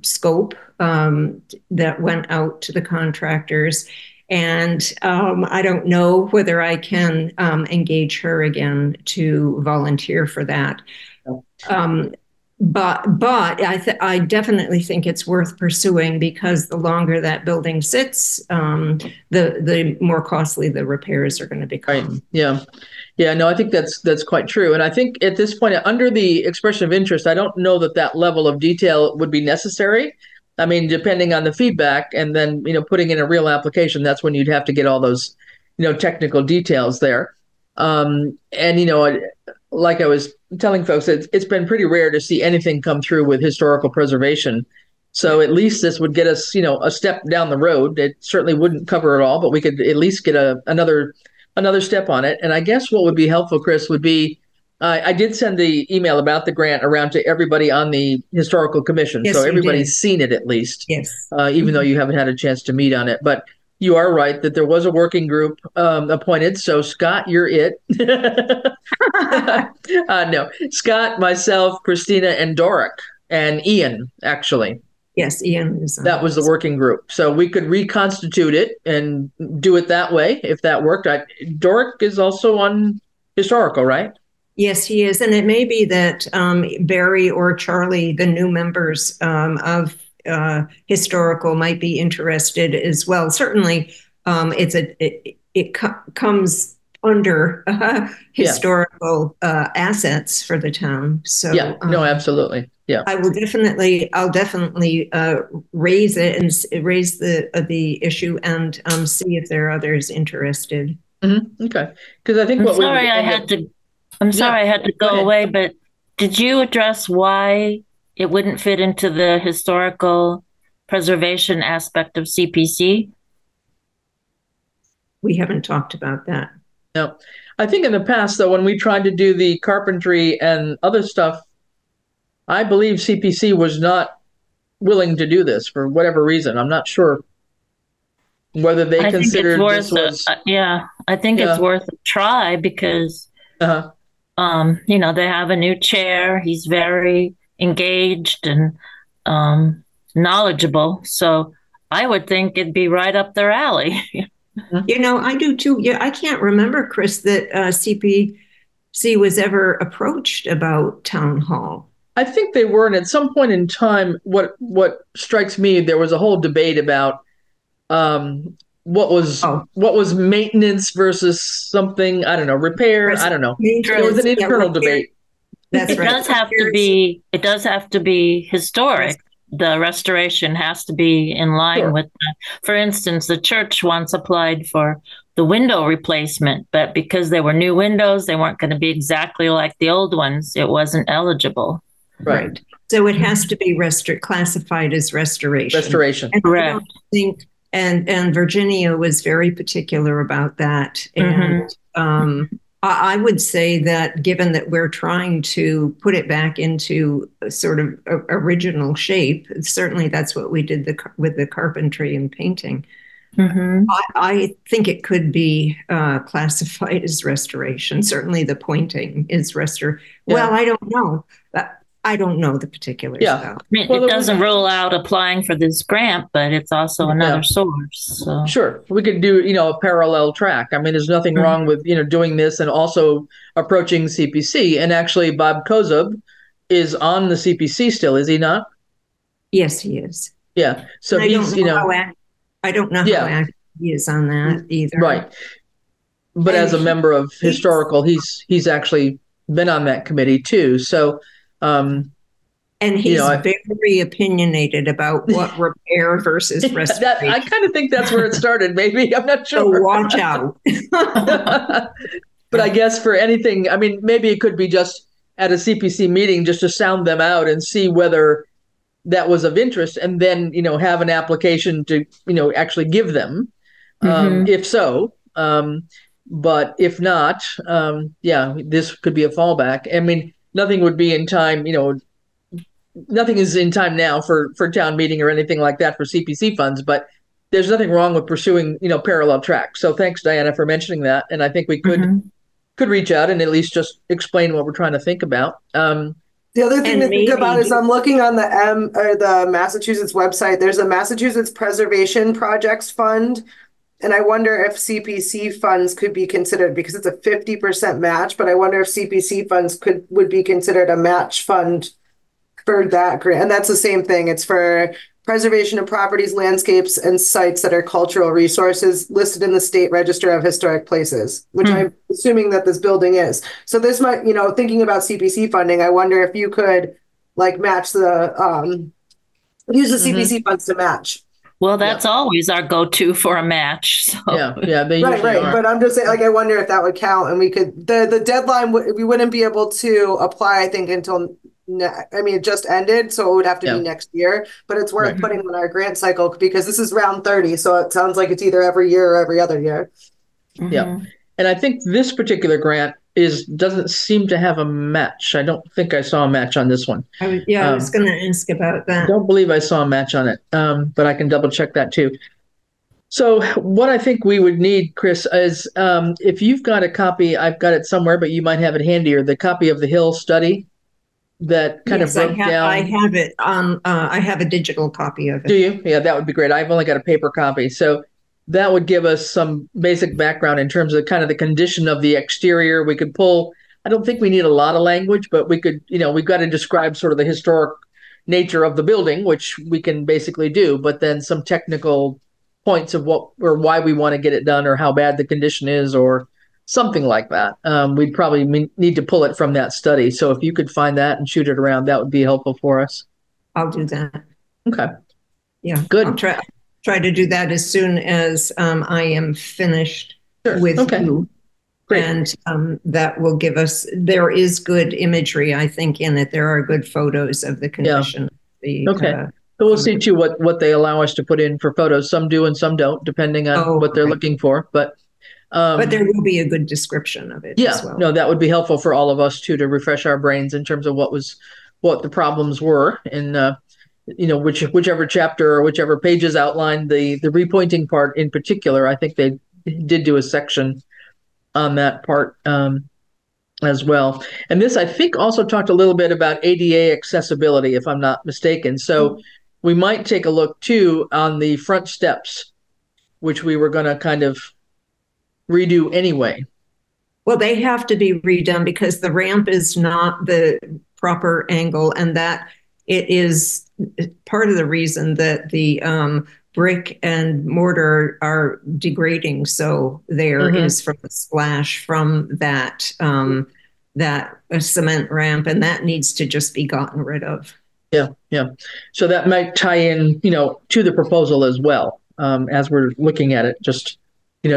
scope that went out to the contractors. And I don't know whether I can engage her again to volunteer for that. But I definitely think it's worth pursuing, because the longer that building sits, the more costly the repairs are going to become. Right. Yeah. Yeah, no, I think that's quite true. And I think at this point, under the expression of interest, I don't know that level of detail would be necessary. I mean, depending on the feedback, and then, putting in a real application, that's when you'd have to get all those, technical details there. Like I was telling folks, it's been pretty rare to see anything come through with historical preservation. So at least this would get us, a step down the road. It certainly wouldn't cover it all, but we could at least get another step on it. And I guess what would be helpful, Chris, would be, I did send the email about the grant around to everybody on the historical commission. Yes, so everybody's seen it at least, yes. Even though you haven't had a chance to meet on it. But you are right that there was a working group appointed. So Scott, you're it. No, Scott, myself, Christina, and Doric, and Ian, actually. Yes, Ian. That was the working group. So we could reconstitute it and do it that way, if that worked. Doric is also on historical, right? Yes, he is. And it may be that Barry or Charlie, the new members of historical, might be interested as well. Certainly, it comes under historical assets for the town. So yeah, no, absolutely. Yeah. I'll definitely raise it and raise the issue and see if there are others interested. Mm-hmm. Okay. Because I think I'm sorry I had to go away, but did you address why it wouldn't fit into the historical preservation aspect of CPC? We haven't talked about that. No. I think in the past, though, when we tried to do the carpentry and other stuff, I believe CPC was not willing to do this for whatever reason. I'm not sure whether they considered this was. I think it's worth a try because, Uh-huh. They have a new chair. He's very engaged and knowledgeable. So I would think it'd be right up their alley. I do too. Yeah, I can't remember, Chris, that CPC was ever approached about town hall. I think they were, and at some point in time, what strikes me, there was a whole debate about what was maintenance versus something, I don't know, repair. I don't know. It was an internal debate. That's It right. does have to be historic. The restoration has to be in line with that. For instance, the church once applied for the window replacement, but because they were new windows, they weren't going to be exactly like the old ones. It wasn't eligible. Right. So it has to be classified as restoration. Restoration. And I don't think, and Virginia was very particular about that. And I would say that given that we're trying to put it back into a sort of original shape, certainly that's what we did with the carpentry and painting. I think it could be classified as restoration. Certainly the pointing is restoration. Well, I don't know. I don't know the particulars. Yeah. It doesn't rule out applying for this grant, but it's also another source. So. Sure. We could do, a parallel track. I mean, there's nothing wrong with, doing this and also approaching CPC. And actually, Bob Kozub is on the CPC still, is he not? Yes, he is. Yeah. So I don't know how active he is on that either. Right. But as a member of historical, he's actually been on that committee too. So, and he's very opinionaed about what repair versus restoration. I kind of think that's where it started. Maybe I'm not sure. So watch out. But I guess for anything, I mean, maybe it could be just at a CPC meeting, just to sound them out and see whether that was of interest, and then have an application to actually give them, if so. But if not, this could be a fallback. I mean, nothing would be in time, nothing is in time now for town meeting or anything like that for CPC funds, but there's nothing wrong with pursuing, parallel tracks. So thanks, Diana, for mentioning that. And I think we could reach out and at least just explain what we're trying to think about. The other thing to think about is I'm looking on the Massachusetts website. There's a Massachusetts Preservation Projects Fund. And I wonder if CPC funds could be considered, because it's a 50% match, but I wonder if CPC funds would be considered a match fund for that grant. And that's the same thing. It's for preservation of properties, landscapes, and sites that are cultural resources listed in the State Register of Historic Places, which I'm assuming that this building is. So this might, thinking about CPC funding, I wonder if you could match use the CPC funds to match. Well, that's always our go-to for a match. So. Yeah, they right. are. But I'm just saying, I wonder if that would count, and we could. The deadline we wouldn't be able to apply, I think, until it just ended, so it would have to be next year. But it's worth putting on our grant cycle because this is round 30, so it sounds like it's either every year or every other year. Yeah, and I think this particular grant doesn't seem to have a match. I don't think I saw a match on this one. I was going to ask about that. I don't believe I saw a match on it, but I can double check that too. So what I think we would need, Chris, is if you've got a copy, I've got it somewhere, but you might have it handier, the copy of the Hill study that kind of broke down. I have it on, I have a digital copy of it. Do you? Yeah, that would be great. I've only got a paper copy. So that would give us some basic background in terms of kind of the condition of the exterior. We could pull, I don't think we need a lot of language, but we could, we've got to describe sort of the historic nature of the building, which we can basically do, but then some technical points of what or why we want to get it done or how bad the condition is or something like that. We'd probably need to pull it from that study. So if you could find that and shoot it around, that would be helpful for us. I'll do that. Okay. Yeah. Good. I'll try to do that as soon as I am finished with you. Great. And that will give us, there is good imagery, I think, in it. There are good photos of the condition. Yeah. So we'll see too what they allow us to put in for photos. Some do and some don't, depending on what they're looking for. But there will be a good description of it as well. No, that would be helpful for all of us too, to refresh our brains in terms of what the problems were, and whichever chapter or whichever pages outlined the repointing part in particular. I think they did do a section on that part as well. And this, I think, also talked a little bit about ADA accessibility, if I'm not mistaken. So we might take a look too on the front steps, which we were going to kind of redo anyway. Well, they have to be redone because the ramp is not the proper angle, and that it is part of the reason that the brick and mortar are degrading. So there is from the splash from that cement ramp, and that needs to just be gotten rid of. Yeah. So that might tie in, to the proposal as well, as we're looking at it. Just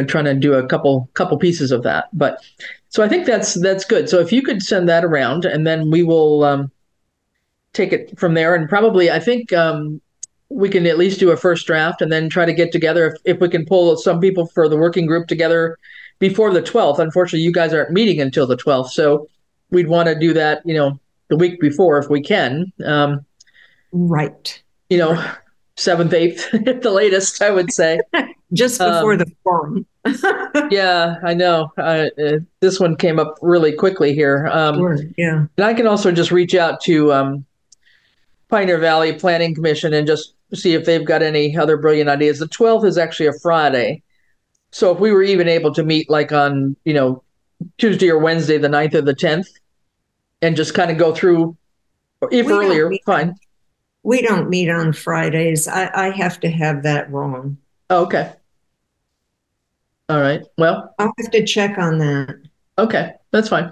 trying to do a couple pieces of that. But so I think that's good. So if you could send that around, and then we will take it from there. And probably, I think we can at least do a first draft, and then try to get together if we can pull some people for the working group together before the 12th. Unfortunately, you guys aren't meeting until the 12th, so we'd want to do that, the week before if we can. Right. 7th, 8th at the latest, I would say. Just before the forum. Yeah, I know. This one came up really quickly here. Sure, yeah. And I can also just reach out to Pioneer Valley Planning Commission and just see if they've got any other brilliant ideas. The 12th is actually a Friday. So if we were even able to meet like on, Tuesday or Wednesday, the 9th or the 10th, and just kind of go through, if earlier, fine. We don't meet on Fridays. I have to have that wrong. Oh, okay. All right. Well, I'll have to check on that. Okay, that's fine.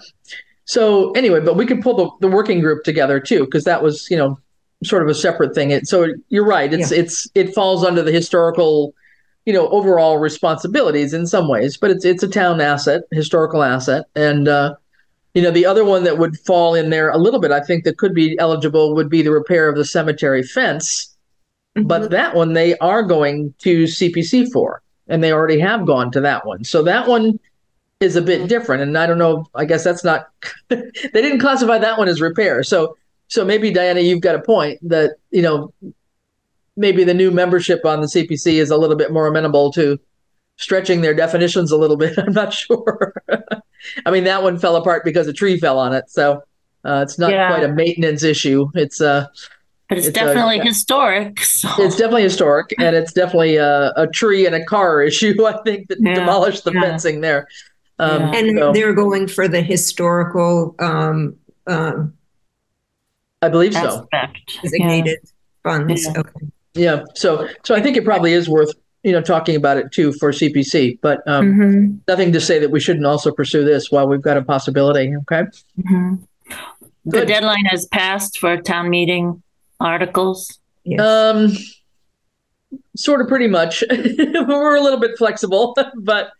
So anyway, but we could pull the working group together too, because that was, sort of a separate thing. So you're right. It falls under the historical, overall responsibilities in some ways, but it's a town asset, historical asset. And, the other one that would fall in there a little bit, I think that could be eligible would be the repair of the cemetery fence. But that one they are going to CPC for, and they already have gone to that one. So that one is a bit different. And I don't know, I guess that's not, they didn't classify that one as repair. So maybe, Diana, you've got a point that, maybe the new membership on the CPC is a little bit more amenable to stretching their definitions a little bit. I'm not sure. I mean, that one fell apart because a tree fell on it. So it's not quite a maintenance issue. But it's definitely historic. So. It's definitely historic, and it's definitely a tree and a car issue, I think, that demolished the fencing there. And they're going for the historical I believe aspect. Designated funds. Yeah. Okay. Yeah. So I think it probably is worth, talking about it too for CPC, but nothing to say that we shouldn't also pursue this while we've got a possibility. Okay. The deadline has passed for town meeting articles. Yes. Sort of, pretty much. We're a little bit flexible, but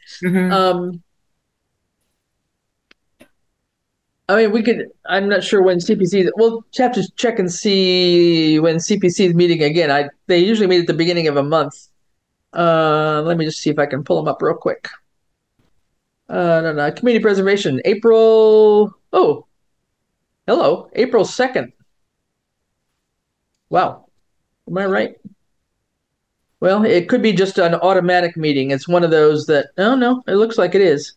I mean, we could. I'm not sure when CPC. We'll have to check and see when CPC is meeting again. They usually meet at the beginning of a month. Let me just see if I can pull them up real quick. No. Community preservation, April. Oh, hello, April 2nd. Wow, am I right? Well, it could be just an automatic meeting. It's one of those that. Oh no, it looks like it is.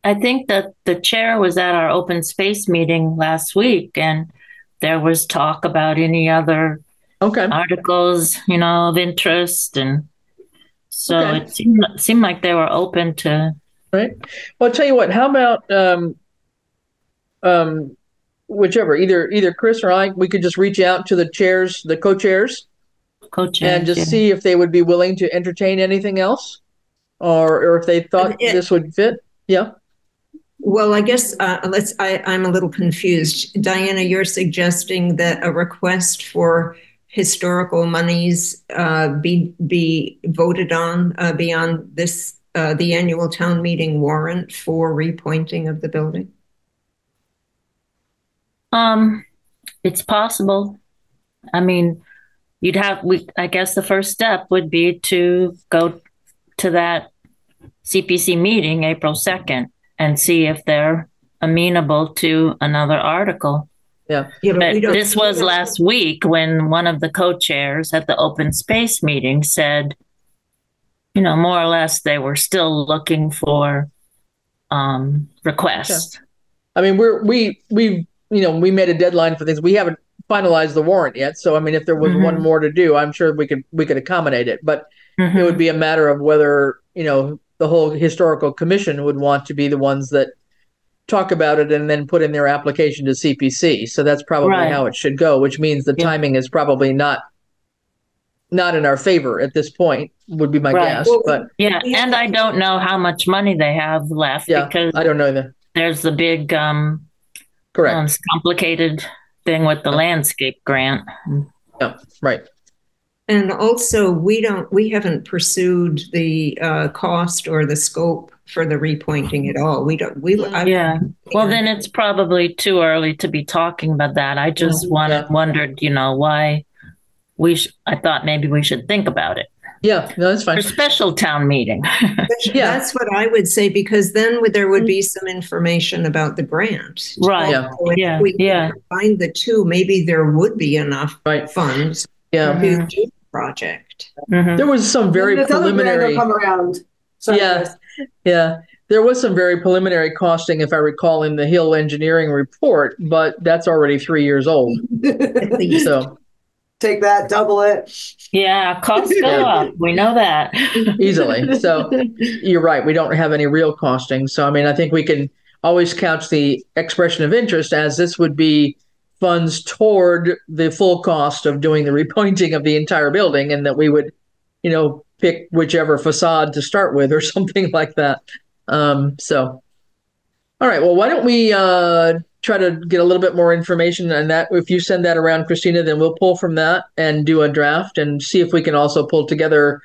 I think that the chair was at our open space meeting last week, and there was talk about any other articles, of interest. And so it seemed like they were open to. Right. Well, I'll tell you what, how about whichever, either Chris or I, we could just reach out to the chairs, the co-chairs, and just see if they would be willing to entertain anything else, or if they thought this would fit. Yeah. Well, I guess I'm a little confused. Diana, you're suggesting that a request for historical monies be voted on beyond this the annual town meeting warrant for repointing of the building? It's possible. I mean, I guess the first step would be to go to that CPC meeting April 2nd and see if they're amenable to another article. Yeah. But this was last week when one of the co-chairs at the open space meeting said, more or less they were still looking for requests. Yeah. I mean, we made a deadline for things. We haven't finalized the warrant yet. So, I mean, if there was one more to do, I'm sure we could accommodate it. But it would be a matter of whether, the whole historical commission would want to be the ones that talk about it and then put in their application to CPC. So that's probably how it should go, which means the timing is probably not in our favor at this point, would be my guess. But and I don't know how much money they have left because I don't know either. There's the big complicated thing with the landscape grant. Yeah, right. And also, we haven't pursued the cost or the scope for the repointing at all. Well, then it's probably too early to be talking about that. I just wondered, why I thought maybe we should think about it. Yeah, no, that's fine. For special town meeting. That's what I would say, because then there would be some information about the grant. Right. So if we combine the two, maybe there would be enough funds to do the project. There was some very preliminary. Come around. There was some very preliminary costing, if I recall, in the Hill engineering report, but that's already 3 years old. So take that, double it. Yeah, costs go up. We know that. Easily. So you're right. We don't have any real costing. So, I mean, I think we can always couch the expression of interest as this would be funds toward the full cost of doing the repointing of the entire building, and that we would, pick whichever facade to start with or something like that. So, all right. Well, why don't we try to get a little bit more information on that? If you send that around, Christina, then we'll pull from that and do a draft and see if we can also pull together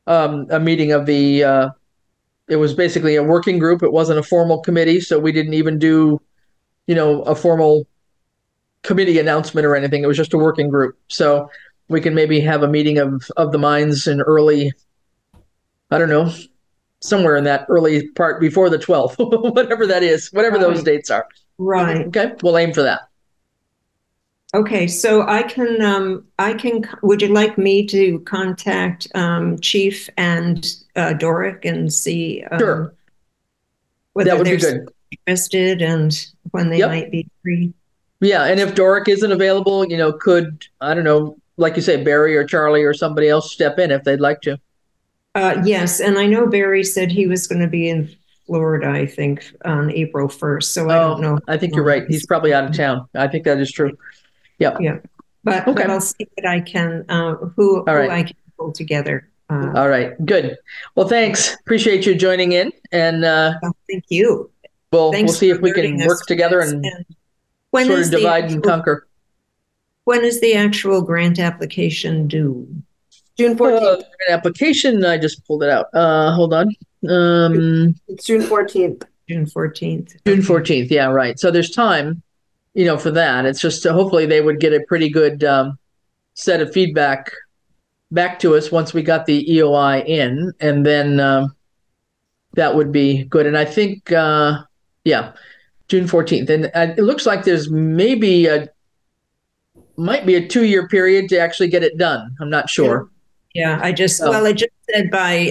a meeting of the. It was basically a working group. It wasn't a formal committee, so we didn't even do, a formal committee announcement or anything. It was just a working group. So we can maybe have a meeting of the minds in early, I don't know, somewhere in that early part before the 12th, whatever that is, whatever those dates are. Right. Okay. We'll aim for that. Okay. So I can, would you like me to contact Chief and Doric and see sure. whether that would they're be good. interested and when they might be free? Yeah. And if Doric isn't available, could, I don't know, like you say, Barry or Charlie or somebody else step in if they'd like to. Yes. And I know Barry said he was going to be in Florida, I think, on April 1st. So I don't know. I think you're right. He's probably out of town. I think that is true. Yeah. Yeah. But I'll see what I can, who I can pull together. All right. Good. Well, thanks. Appreciate you joining in. And thank you. We'll see if we can work together and sort of divide and conquer. When is the actual grant application due? June 14th. Application, I just pulled it out. Hold on. It's June 14th. June 14th. June 14th. Yeah, right. So there's time, for that. It's just hopefully they would get a pretty good set of feedback back to us once we got the EOI in, and then that would be good. And I think, June 14th. And it looks like there's might be a 2-year period to actually get it done. I'm not sure. Yeah, I just said by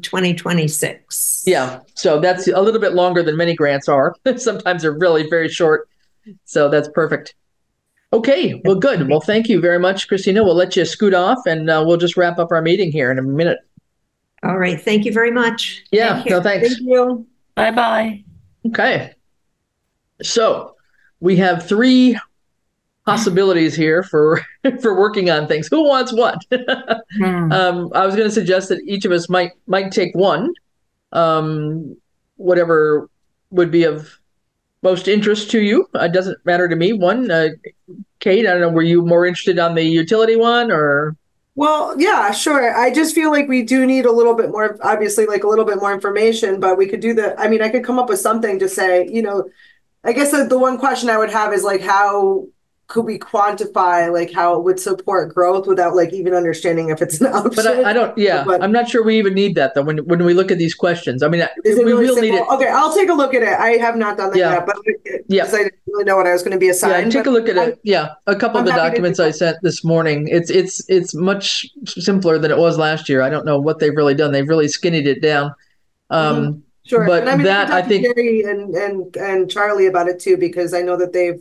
2026. Yeah, so that's a little bit longer than many grants are. Sometimes they're really very short. So that's perfect. Okay, well, good. Well, thank you very much, Christina. We'll let you scoot off and we'll just wrap up our meeting here in a minute. All right. Thank you very much. Yeah, no, thanks. Thank you. Bye-bye. Okay. So we have 3 possibilities here for working on things. Who wants what? I was going to suggest that each of us might take one. whatever would be of most interest to you. It doesn't matter to me. One, Kate, I don't know, were you more interested on the utility one or? Well, yeah, sure. I just feel like we do need a little bit more, obviously, like a little bit more information, but we could do I mean, I could come up with something to say, I guess the one question I would have is like, how could we quantify like how it would support growth without like even understanding if it's an option? But I don't, I'm not sure we even need that though when we look at these questions. I mean, is it we really will simple? need it. Okay, I'll take a look at it. I have not done that yet, but because I didn't really know what I was going to be assigned. Take a look at it. Yeah, a couple of the documents I sent this morning. It's much simpler than it was last year. I don't know what they've really done. They've really skinnied it down. Sure, but and I think Jerry and Charlie about it too, because I know that they've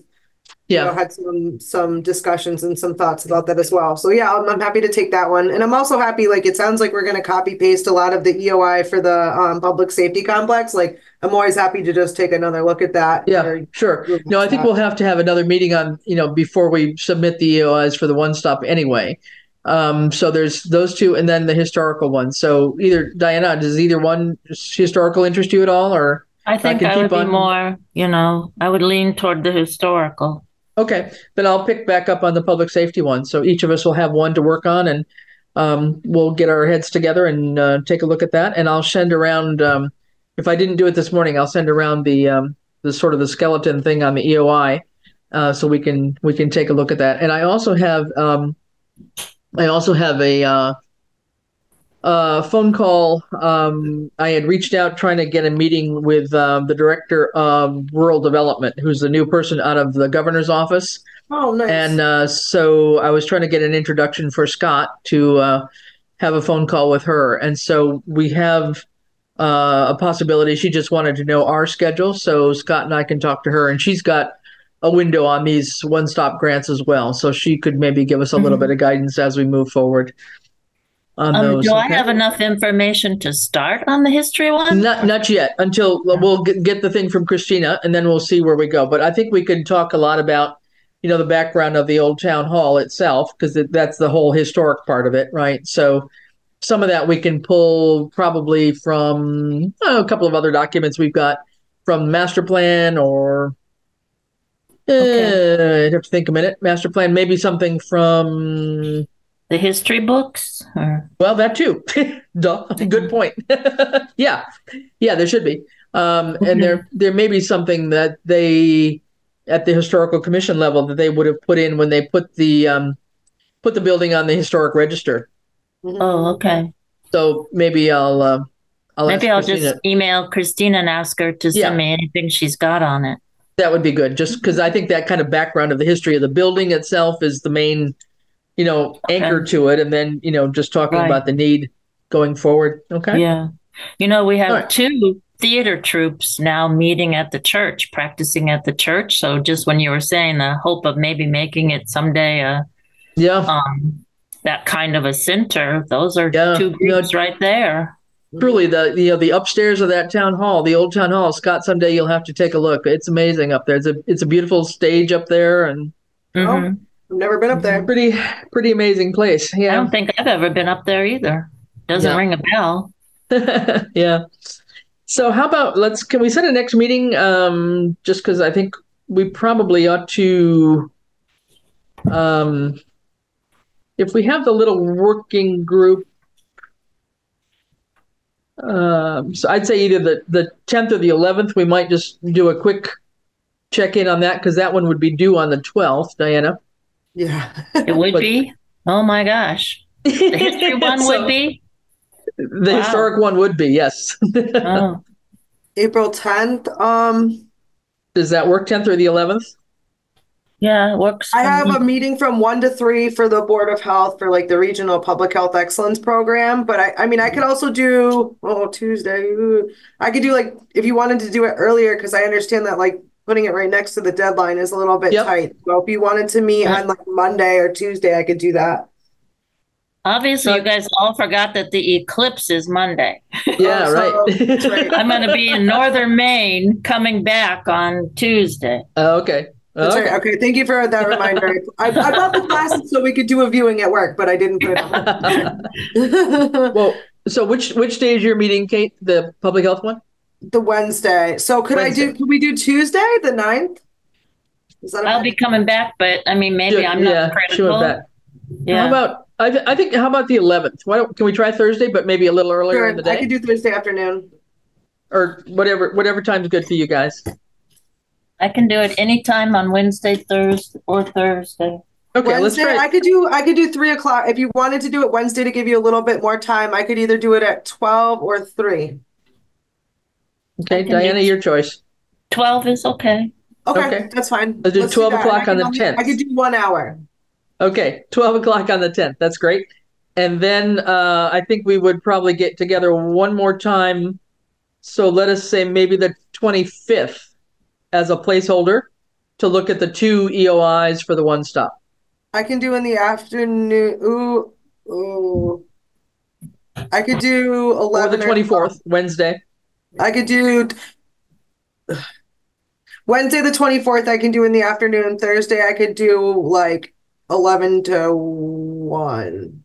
had some discussions and some thoughts about that as well. So yeah, I'm happy to take that one, and I'm also happy. Like it sounds like we're going to copy paste a lot of the EOI for the public safety complex. Like I'm always happy to just take another look at that. Yeah, sure. No, I think we'll have to have another meeting on before we submit the EOIs for the one stop anyway. So there's those two, and then the historical one. So either Diana, does either one historical interest you at all, or I think I would be more. I would lean toward the historical. Okay, then I'll pick back up on the public safety one. So each of us will have one to work on, and we'll get our heads together and take a look at that. And I'll send around. If I didn't do it this morning, I'll send around the sort of the skeleton thing on the EOI, so we can take a look at that. And I also have a phone call. I had reached out trying to get a meeting with the director of rural development, who's the new person out of the governor's office. Oh, nice. And so I was trying to get an introduction for Scott to have a phone call with her. And so we have a possibility. She just wanted to know our schedule, so Scott and I can talk to her. And she's got a window on these one-stop grants as well, so she could maybe give us a little bit of guidance as we move forward. Do I have enough information to start on the history one? Not yet, until we'll get the thing from Christina, and then we'll see where we go. But I think we can talk a lot about, the background of the old town hall itself, because that's the whole historic part of it, right? So some of that we can pull probably from a couple of other documents we've got from master plan, or I'd have to think a minute. Master plan, maybe something from the history books? Well, that too. Good point. Yeah, there should be. And there may be something that they, at the historical commission level, that they would have put in when they put the building on the historic register. Oh, okay. So maybe I'll just email Christina and ask her to send me anything she's got on it. That would be good, just because I think that kind of background of the history of the building itself is the main anchor to it, and then, just talking about the need going forward. Okay. Yeah. We have two theater troupes now meeting at the church, practicing at the church. So just when you were saying the hope of maybe making it someday that kind of a center, those are two groups right there. Truly, the upstairs of that town hall, the old town hall, Scott, someday you'll have to take a look. It's amazing up there. It's a beautiful stage up there, and I've never been up there. Pretty amazing place. Yeah. I don't think I've ever been up there either. Doesn't ring a bell. Yeah. So how about can we set a next meeting? Just because I think we probably ought to, if we have the little working group, so I'd say either the 10th or the 11th, we might just do a quick check-in on that, because that one would be due on the 12th, Diana. Yeah. It would be? Oh my gosh. The history one would be? The historic one would be, yes. Oh. April 10th. Does that work, 10th or the 11th? Yeah, it works. I have a meeting from 1 to 3 for the Board of Health for like the Regional Public Health Excellence Program. But I mean, I could also do, Tuesday. I could do like, if you wanted to do it earlier, because I understand that like putting it right next to the deadline is a little bit tight. So if you wanted to meet on like Monday or Tuesday, I could do that. Obviously, you guys all forgot that the eclipse is Monday. Yeah, That's right. I'm going to be in northern Maine coming back on Tuesday. Okay. That's right. Okay, thank you for that reminder. I bought the glasses so we could do a viewing at work, but I didn't put it on. Well, so which day is your meeting, Kate? The public health one? The Wednesday. So could we do Tuesday, the 9th? Is that I'll be coming back, but I mean, maybe I'm not critical. Yeah. How about the 11th? Can we try Thursday, but maybe a little earlier in the day? I could do Thursday afternoon. Or whatever time's good for you guys. I can do it anytime on Wednesday, Thursday, or Thursday. Okay, Wednesday, let's try. I could do 3:00. If you wanted to do it Wednesday to give you a little bit more time, I could either do it at 12 or 3. Okay, Diana, your choice. 12 is okay. Okay, that's fine. Let's do 12 o'clock on the 10th. I could do 1 hour. Okay, 12 o'clock on the 10th. That's great. And then I think we would probably get together one more time. So let us say maybe the 25th as a placeholder to look at the 2 EOIs for the one stop. I can do in the afternoon. Ooh. I could do 11 or the 24th, Wednesday. I could do Wednesday the 24th. I can do in the afternoon. Thursday I could do like 11 to 1.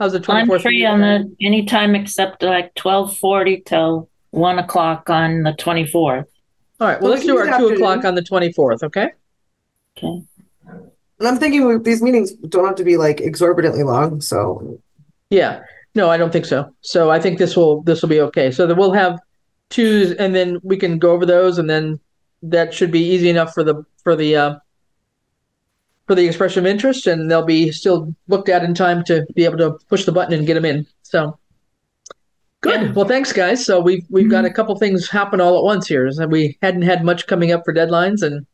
How's the 24th? I'm free on the anytime except like 12:40 till 1 o'clock on the 24th. All right. Well, let's do our 2 o'clock on the 24th. Okay. Okay. And I'm thinking these meetings don't have to be like exorbitantly long. So. Yeah. No, I don't think so. So I think this will be okay. So that we'll have 2, and then we can go over those, and then that should be easy enough for the expression of interest, and they'll be still looked at in time to be able to push the button and get them in. So good. Yeah. Well, thanks, guys. So we've got a couple things happen all at once here. So we hadn't had much coming up for deadlines, and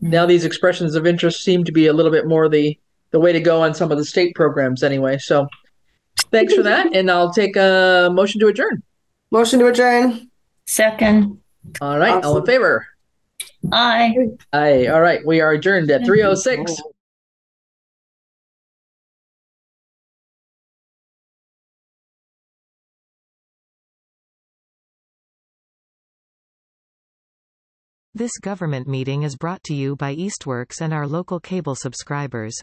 now these expressions of interest seem to be a little bit more the way to go on some of the state programs anyway. So thanks for that, and I'll take a motion to adjourn. Motion to adjourn. Second. All right. Awesome. All in favor? Aye. Aye. All right. We are adjourned at 3:06. This government meeting is brought to you by Eastworks and our local cable subscribers.